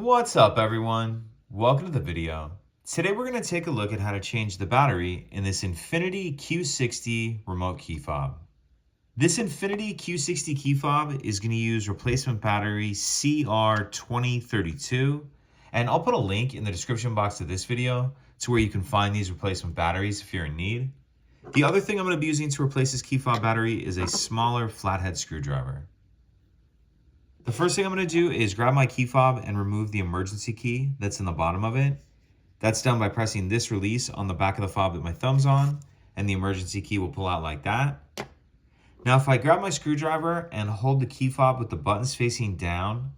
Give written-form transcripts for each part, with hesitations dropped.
What's up, everyone? Welcome to the video. Today we're going to take a look at how to change the battery in this Infiniti Q60 remote key fob. This Infiniti Q60 key fob is going to use replacement battery CR2032, and I'll put a link in the description box of this video to where you can find these replacement batteries if you're in need. The other thing I'm going to be using to replace this key fob battery is a smaller flathead screwdriver. The first thing I'm going to do is grab my key fob and remove the emergency key that's in the bottom of it. That's done by pressing this release on the back of the fob that my thumb's on, and the emergency key will pull out like that. Now if I grab my screwdriver and hold the key fob with the buttons facing down,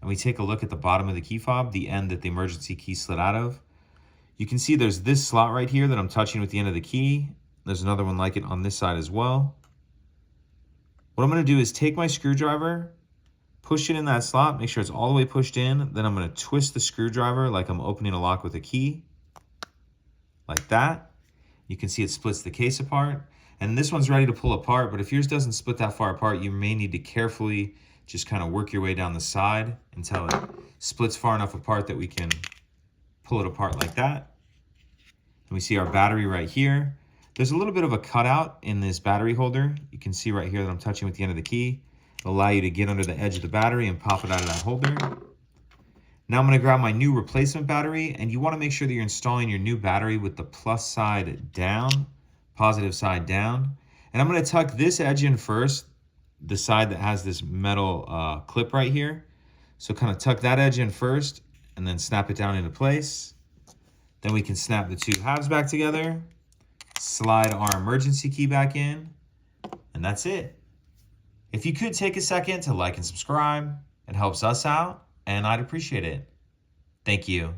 and we take a look at the bottom of the key fob, the end that the emergency key slid out of, you can see there's this slot right here that I'm touching with the end of the key. There's another one like it on this side as well. What I'm going to do is take my screwdriver, push it in that slot, make sure it's all the way pushed in. Then I'm going to twist the screwdriver like I'm opening a lock with a key, like that. You can see it splits the case apart. And this one's ready to pull apart, but if yours doesn't split that far apart, you may need to carefully just kind of work your way down the side until it splits far enough apart that we can pull it apart like that. And we see our battery right here. There's a little bit of a cutout in this battery holder. You can see right here that I'm touching with the end of the key. It'll allow you to get under the edge of the battery and pop it out of that holder. Now I'm going to grab my new replacement battery, and you want to make sure that you're installing your new battery with the plus side down, positive side down. And I'm going to tuck this edge in first, the side that has this metal clip right here. So kind of tuck that edge in first and then snap it down into place. Then we can snap the two halves back together, slide our emergency key back in, and that's it. If you could take a second to like and subscribe, it helps us out, and I'd appreciate it. Thank you.